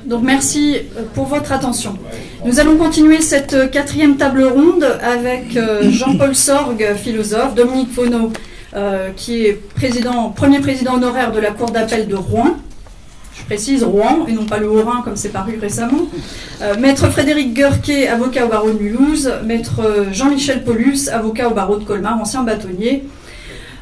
Donc merci pour votre attention. Nous allons continuer cette quatrième table ronde avec Jean-Paul Sorgue, philosophe, Dominique Fono, qui est premier président honoraire de la Cour d'appel de Rouen. Je précise Rouen et non pas le Haut-Rhin comme c'est paru récemment. Maître Frédéric Guerquet, avocat au barreau de Mulhouse. Maître Jean-Michel Paulus, avocat au barreau de Colmar, ancien bâtonnier.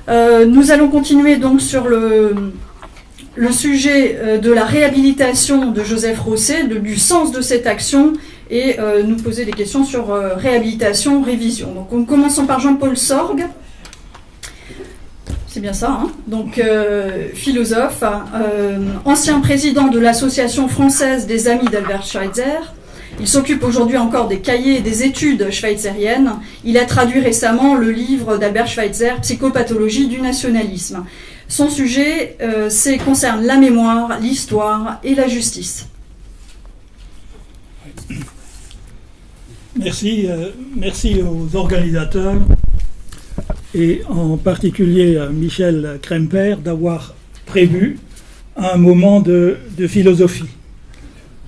Nous allons continuer donc sur le sujet de la réhabilitation de Joseph Rosset, du sens de cette action, et nous poser des questions sur réhabilitation, révision. Donc commençons par Jean-Paul Sorgue. C'est bien ça, hein. Donc philosophe, ancien président de l'Association française des Amis d'Albert Schweitzer. Il s'occupe aujourd'hui encore des cahiers et des études schweizeriennes. Il a traduit récemment le livre d'Albert Schweitzer, Psychopathologie du nationalisme. Son sujet concerne la mémoire, l'histoire et la justice. Merci aux organisateurs et en particulier à Michel Kremper d'avoir prévu un moment de philosophie.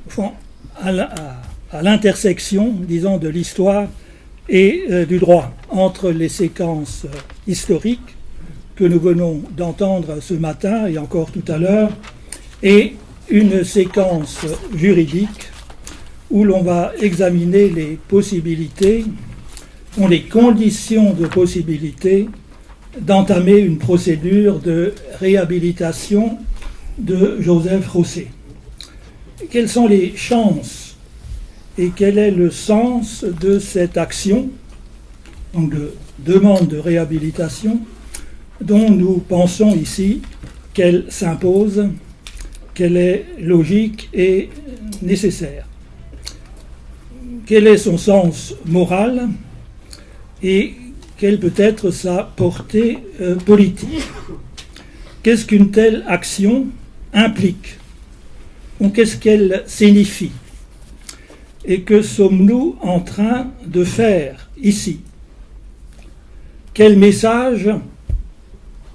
Au fond, à l'intersection, disons, de l'histoire et du droit, entre les séquences historiques que nous venons d'entendre ce matin et encore tout à l'heure, et une séquence juridique où l'on va examiner les possibilités, les conditions de possibilité d'entamer une procédure de réhabilitation de Joseph Rosset. Quelles sont les chances et quel est le sens de cette action, donc de demande de réhabilitation, dont nous pensons ici qu'elle s'impose, qu'elle est logique et nécessaire. Quel est son sens moral et quelle peut être sa portée politique? Qu'est-ce qu'une telle action implique? Ou qu'est-ce qu'elle signifie? Et que sommes-nous en train de faire ici? Quel message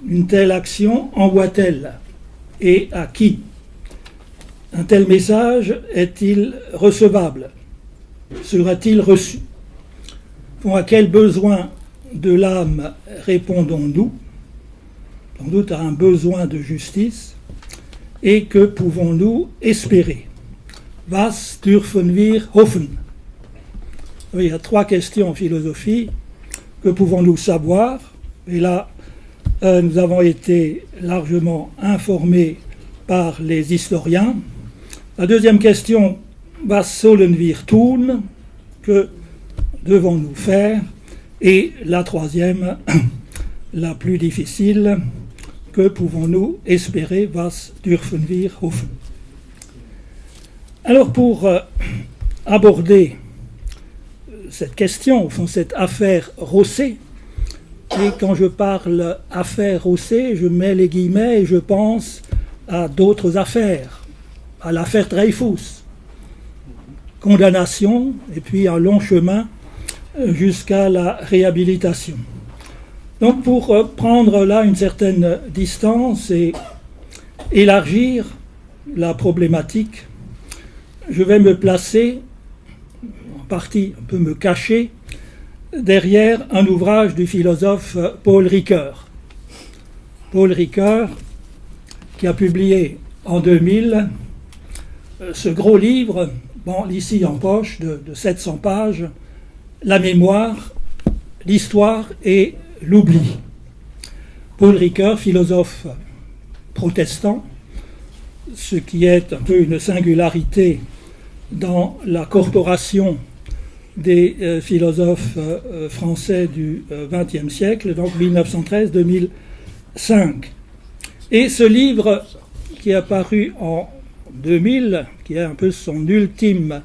une telle action envoie-t-elle? Et à qui? Un tel message est-il recevable? Sera-t-il reçu? À quel besoin de l'âme répondons-nous? Sans doute à un besoin de justice. Et que pouvons-nous espérer? Was dürfen wir hoffen? Il y a trois questions en philosophie. Que pouvons-nous savoir? Et là, nous avons été largement informés par les historiens. La deuxième question, was sollen wir tun? Que devons-nous faire? Et la troisième, la plus difficile, que pouvons-nous espérer? Was dürfen wir hoffen? Alors pour aborder cette question, au fond cette affaire Rosset, et quand je parle affaire Rosset, je mets les guillemets et je pense à d'autres affaires, à l'affaire Dreyfus, condamnation et puis un long chemin jusqu'à la réhabilitation. Donc pour prendre là une certaine distance et élargir la problématique, je vais me placer, en partie un peu me cacher, derrière un ouvrage du philosophe Paul Ricoeur. Paul Ricoeur, qui a publié en 2000 ce gros livre, ici en poche, de 700 pages, La mémoire, l'histoire et l'oubli. Paul Ricoeur, philosophe protestant, ce qui est un peu une singularité dans la corporation des philosophes français du XXe siècle, donc 1913-2005. Et ce livre qui est apparu en 2000, qui est un peu son ultime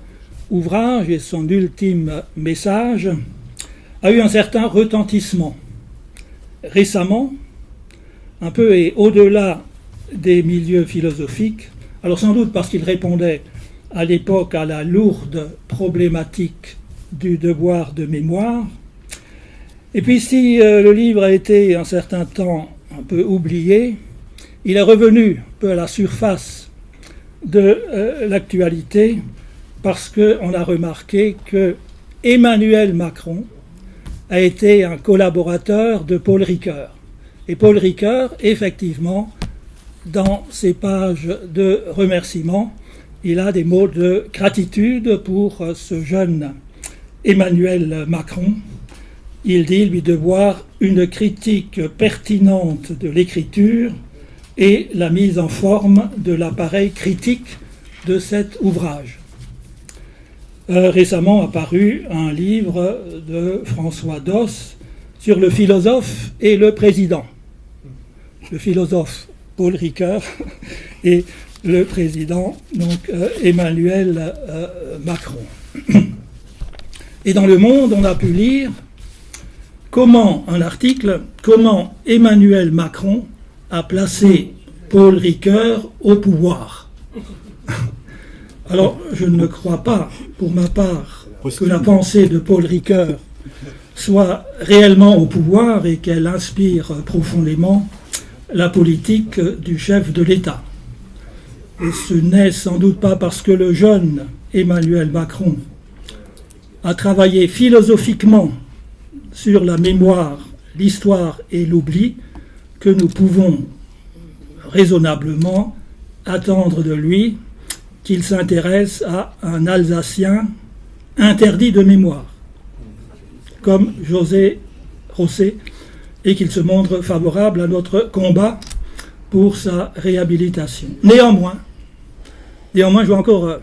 ouvrage et son ultime message, a eu un certain retentissement. Récemment, un peu et au-delà des milieux philosophiques, alors sans doute parce qu'il répondait à l'époque à la lourde problématique du devoir de mémoire, et puis si le livre a été un certain temps un peu oublié, il est revenu un peu à la surface de l'actualité parce qu'on a remarqué que Emmanuel Macron a été un collaborateur de Paul Ricoeur. Et Paul Ricoeur, effectivement, dans ses pages de remerciements, il a des mots de gratitude pour ce jeune Emmanuel Macron. Il dit lui devoir une critique pertinente de l'écriture et la mise en forme de l'appareil critique de cet ouvrage. Récemment apparu un livre de François Doss sur le philosophe et le président. Le philosophe Paul Ricoeur et le président donc Emmanuel Macron. Et dans Le Monde, on a pu lire comment Emmanuel Macron a placé Paul Ricoeur au pouvoir. Alors, je ne crois pas, pour ma part, que la pensée de Paul Ricoeur soit réellement au pouvoir et qu'elle inspire profondément la politique du chef de l'État. Et ce n'est sans doute pas parce que le jeune Emmanuel Macron a travaillé philosophiquement sur la mémoire, l'histoire et l'oubli que nous pouvons raisonnablement attendre de lui qu'il s'intéresse à un Alsacien interdit de mémoire, comme José Rosset, et qu'il se montre favorable à notre combat pour sa réhabilitation. Néanmoins, je vais encore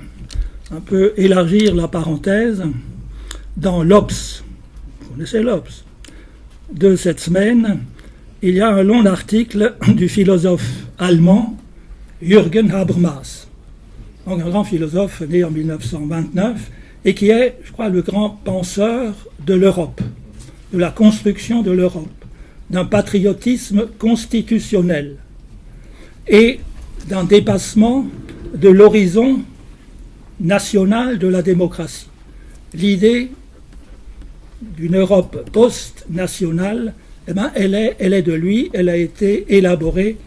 un peu élargir la parenthèse. Dans l'Obs, vous connaissez l'Obs, de cette semaine, il y a un long article du philosophe allemand Jürgen Habermas, donc un grand philosophe né en 1929 et qui est, je crois, le grand penseur de l'Europe, de la construction de l'Europe, d'un patriotisme constitutionnel et d'un dépassement de l'horizon national de la démocratie. L'idée d'une Europe post-nationale, elle est de lui, elle a été élaborée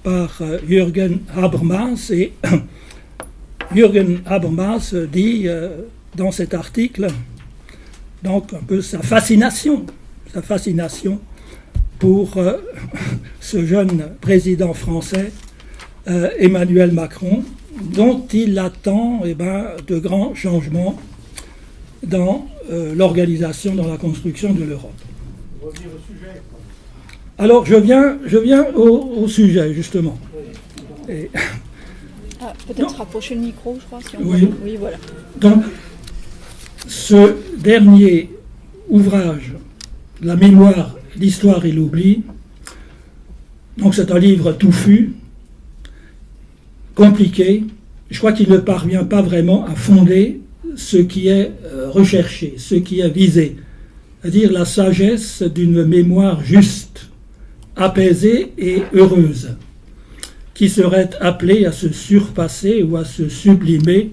par Jürgen Habermas, et Jürgen Habermas dit dans cet article donc un peu sa fascination pour ce jeune président français Emmanuel Macron, dont il attend de grands changements dans l'organisation, dans la construction de l'Europe. Alors je viens au sujet, justement. Et... peut-être rapprocher le micro, je crois. Si on oui. Oui, voilà. Donc, ce dernier ouvrage, La mémoire, l'histoire et l'oubli, donc c'est un livre touffu, compliqué. Je crois qu'il ne parvient pas vraiment à fonder ce qui est recherché, ce qui est visé, c'est-à-dire la sagesse d'une mémoire juste, apaisée et heureuse, qui serait appelée à se surpasser ou à se sublimer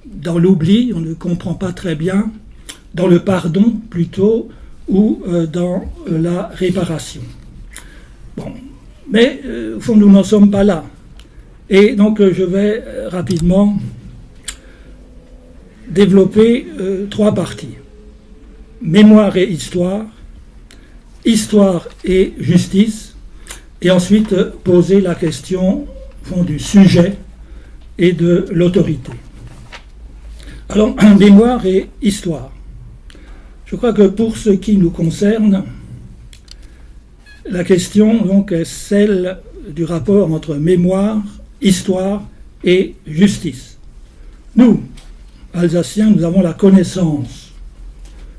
dans l'oubli, on ne comprend pas très bien, dans le pardon plutôt, ou dans la réparation. Bon, mais au fond, nous n'en sommes pas là. Et donc, je vais rapidement développer trois parties. Mémoire et histoire, histoire et justice, et ensuite poser la question au fond, du sujet et de l'autorité. Alors, mémoire et histoire. Je crois que pour ce qui nous concerne, la question donc est celle du rapport entre mémoire, histoire et justice. Nous, Alsaciens, nous avons la connaissance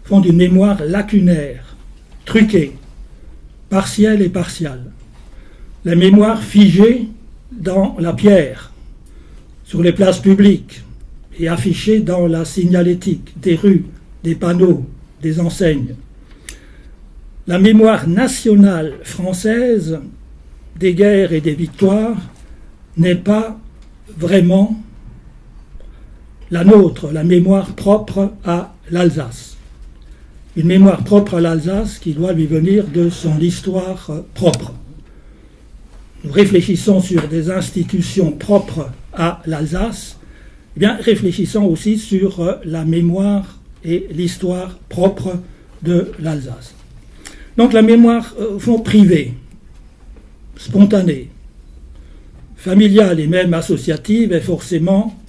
font d'une mémoire lacunaire, truquée, partielle et partiale. La mémoire figée dans la pierre, sur les places publiques et affichée dans la signalétique des rues, des panneaux, des enseignes. La mémoire nationale française des guerres et des victoires n'est pas vraiment la nôtre, la mémoire propre à l'Alsace. Une mémoire propre à l'Alsace qui doit lui venir de son histoire propre. nous réfléchissons sur des institutions propres à l'Alsace, eh bien, réfléchissons aussi sur la mémoire et l'histoire propre de l'Alsace. Donc la mémoire, au fond, privée, spontanée, familiale et même associative est forcément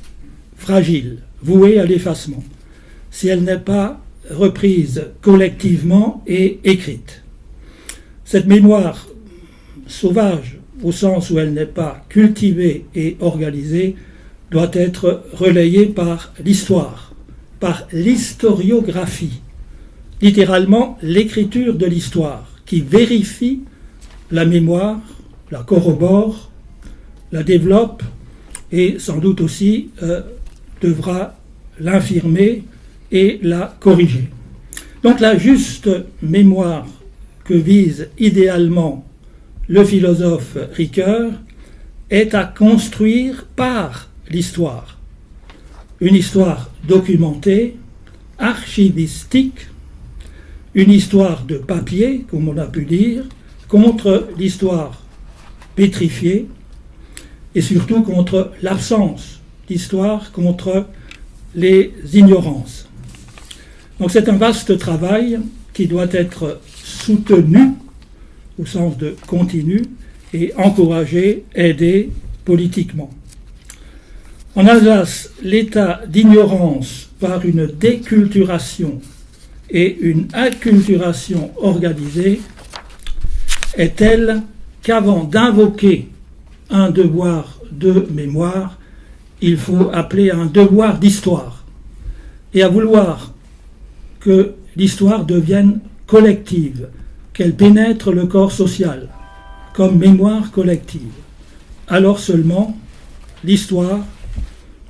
fragile, vouée à l'effacement, si elle n'est pas reprise collectivement et écrite. Cette mémoire sauvage, au sens où elle n'est pas cultivée et organisée, doit être relayée par l'histoire, par l'historiographie, littéralement l'écriture de l'histoire, qui vérifie la mémoire, la corrobore, la développe et sans doute aussi devra l'infirmer et la corriger. Donc la juste mémoire que vise idéalement le philosophe Ricoeur est à construire par l'histoire. Une histoire documentée, archivistique, une histoire de papier, comme on a pu dire, contre l'histoire pétrifiée et surtout contre l'absence d'histoire, contre les ignorances. Donc c'est un vaste travail qui doit être soutenu au sens de continu et encouragé, aidé politiquement. En Alsace, l'état d'ignorance par une déculturation et une acculturation organisée est tel qu'avant d'invoquer un devoir de mémoire, il faut appeler un devoir d'histoire et à vouloir que l'histoire devienne collective, qu'elle pénètre le corps social comme mémoire collective. Alors seulement l'histoire,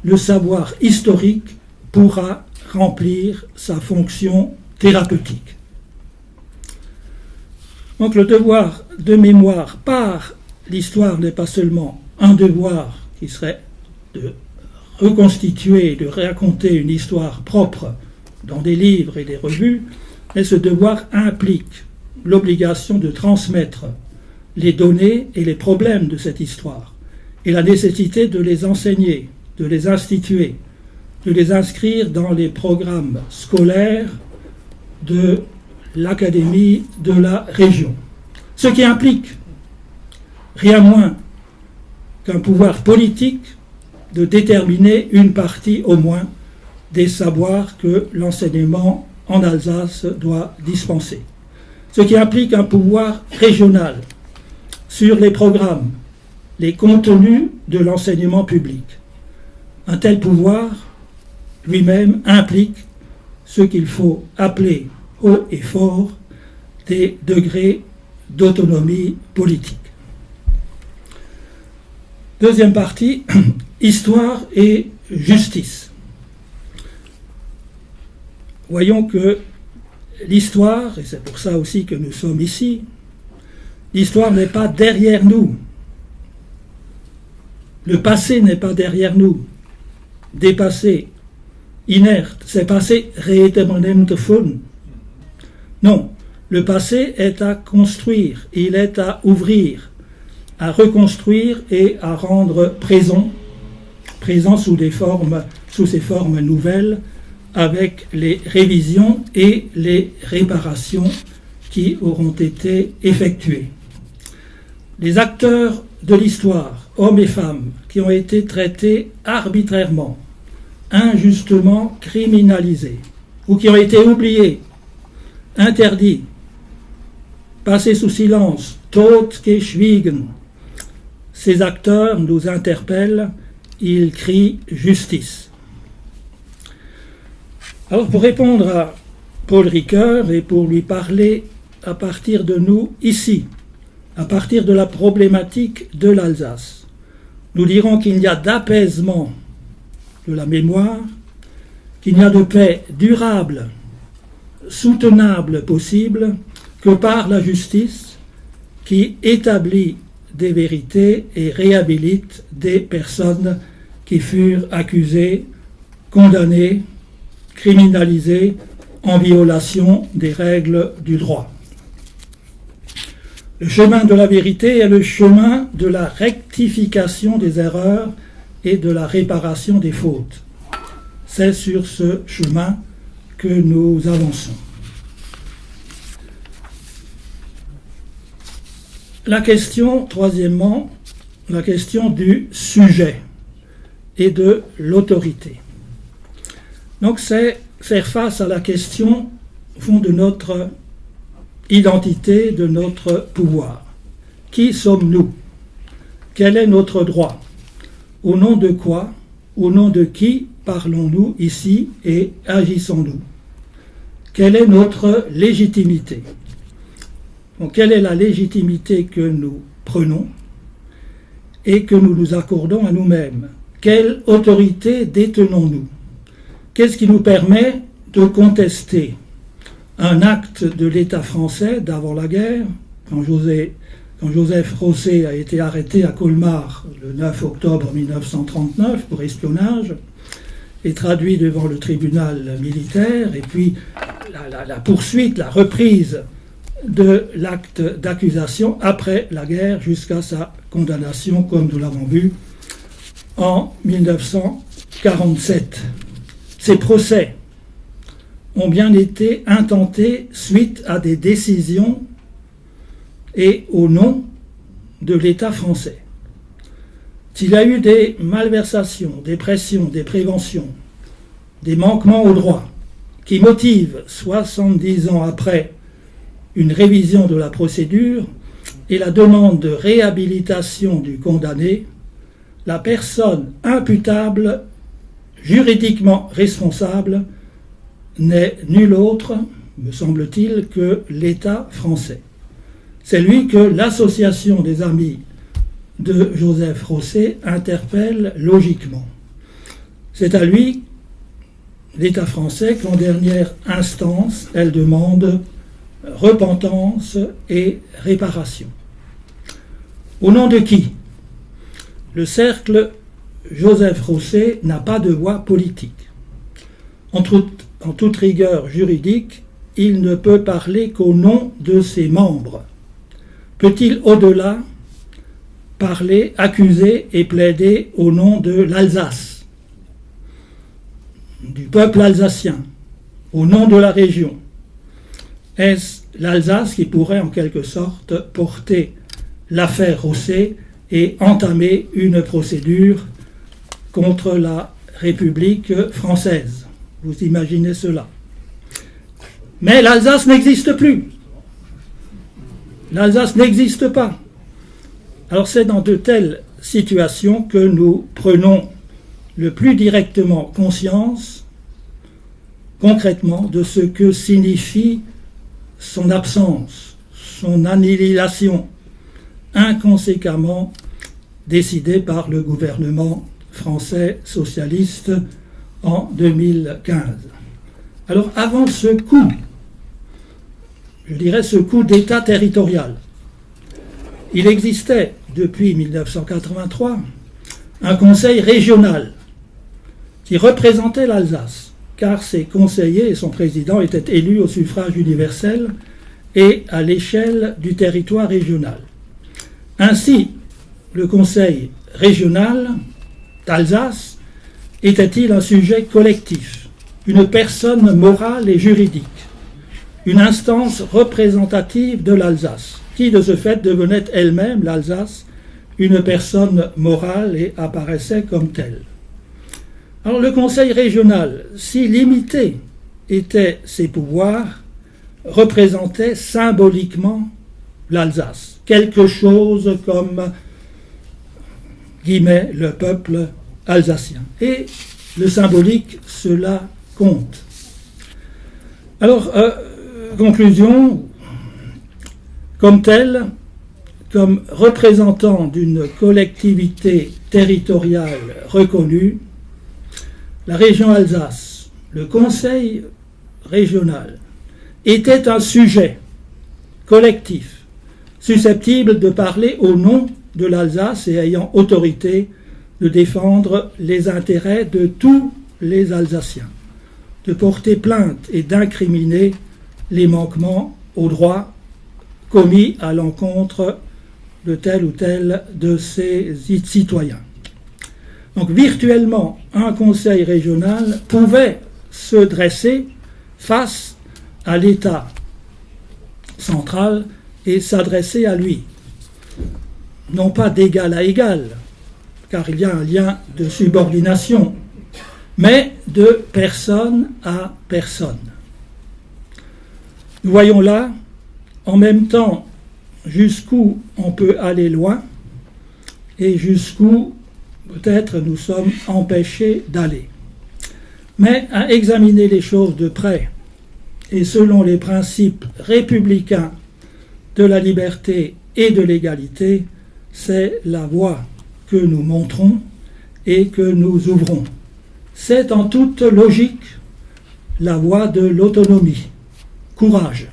le savoir historique pourra remplir sa fonction thérapeutique. Donc le devoir de mémoire par l'histoire n'est pas seulement un devoir qui serait de reconstituer, de raconter une histoire propre dans des livres et des revues, mais ce devoir implique l'obligation de transmettre les données et les problèmes de cette histoire et la nécessité de les enseigner, de les instituer, de les inscrire dans les programmes scolaires de l'académie de la région. Ce qui implique rien moins qu'un pouvoir politique de déterminer une partie au moins des savoirs que l'enseignement en Alsace doit dispenser. Ce qui implique un pouvoir régional sur les programmes, les contenus de l'enseignement public. Un tel pouvoir lui-même implique ce qu'il faut appeler haut et fort des degrés d'autonomie politique. Deuxième partie, histoire et justice. Voyons que l'histoire, et c'est pour ça aussi que nous sommes ici, l'histoire n'est pas derrière nous. Le passé n'est pas derrière nous. Dépassé, inerte, c'est passé rééternellement fun. Non, le passé est à construire, il est à ouvrir, à reconstruire et à rendre présent sous ses formes nouvelles, avec les révisions et les réparations qui auront été effectuées. Les acteurs de l'histoire, hommes et femmes, qui ont été traités arbitrairement, injustement criminalisés, ou qui ont été oubliés, interdits, passés sous silence, totgeschwiegen. Ces acteurs nous interpellent, ils crient justice. Alors pour répondre à Paul Ricoeur et pour lui parler à partir de nous ici, à partir de la problématique de l'Alsace, nous dirons qu'il n'y a d'apaisement de la mémoire, qu'il n'y a de paix durable, soutenable possible que par la justice qui établit des vérités et réhabilite des personnes qui furent accusées, condamnées, criminalisées en violation des règles du droit. Le chemin de la vérité est le chemin de la rectification des erreurs et de la réparation des fautes. C'est sur ce chemin que nous avançons. La question, troisièmement, la question du sujet et de l'autorité. Donc c'est faire face à la question au fond de notre identité, de notre pouvoir. Qui sommes-nous? Quel est notre droit? Au nom de quoi? Au nom de qui parlons-nous ici et agissons-nous? Quelle est notre légitimité? Donc, quelle est la légitimité que nous prenons et que nous nous accordons à nous-mêmes? Quelle autorité détenons-nous? Qu'est-ce qui nous permet de contester un acte de l'État français d'avant la guerre, quand Joseph Rosset a été arrêté à Colmar le 9 octobre 1939 pour espionnage, et traduit devant le tribunal militaire, et puis la poursuite, la reprise de l'acte d'accusation après la guerre jusqu'à sa condamnation, comme nous l'avons vu, en 1947. Ces procès ont bien été intentés suite à des décisions et au nom de l'État français. S'il y a eu des malversations, des pressions, des préventions, des manquements au droit qui motivent, 70 ans après, une révision de la procédure et la demande de réhabilitation du condamné, la personne imputable, juridiquement responsable, n'est nul autre, me semble-t-il, que l'État français. C'est lui que l'association des amis de Joseph Rosset interpelle logiquement. C'est à lui, l'État français, qu'en dernière instance, elle demande repentance et réparation. Au nom de qui? Le cercle Joseph Rosset n'a pas de voix politique. En toute rigueur juridique, il ne peut parler qu'au nom de ses membres. Peut-il au-delà parler, accuser et plaider au nom de l'Alsace, du peuple alsacien, au nom de la région? Est-ce l'Alsace qui pourrait en quelque sorte porter l'affaire Rosset et entamer une procédure contre la République française? Vous imaginez cela? Mais l'Alsace n'existe plus. L'Alsace n'existe pas. Alors c'est dans de telles situations que nous prenons le plus directement conscience, concrètement, de ce que signifie son absence, son annihilation, inconséquemment décidée par le gouvernement français socialiste en 2015. Alors avant ce coup, je dirais ce coup d'État territorial, il existait depuis 1983 un conseil régional qui représentait l'Alsace, car ses conseillers et son président étaient élus au suffrage universel et à l'échelle du territoire régional. Ainsi, le conseil régional d'Alsace était-il un sujet collectif, une personne morale et juridique, une instance représentative de l'Alsace, qui de ce fait devenait elle-même, l'Alsace, une personne morale et apparaissait comme telle. Alors le conseil régional, si limité étaient ses pouvoirs, représentait symboliquement l'Alsace, quelque chose comme, guillemets, le peuple alsacien. Et le symbolique, cela compte. Alors, conclusion, comme tel, comme représentant d'une collectivité territoriale reconnue, la région Alsace, le conseil régional, était un sujet collectif, susceptible de parler au nom de l'Alsace et ayant autorité de défendre les intérêts de tous les Alsaciens, de porter plainte et d'incriminer les manquements aux droits commis à l'encontre de tel ou tel de ses citoyens. Donc virtuellement, un conseil régional pouvait se dresser face à l'État central et s'adresser à lui. Non pas d'égal à égal, car il y a un lien de subordination, mais de personne à personne. Nous voyons là, en même temps, jusqu'où on peut aller loin et jusqu'où peut-être nous sommes empêchés d'aller. Mais à examiner les choses de près et selon les principes républicains de la liberté et de l'égalité, c'est la voie que nous montrons et que nous ouvrons. C'est en toute logique la voie de l'autonomie. Courage!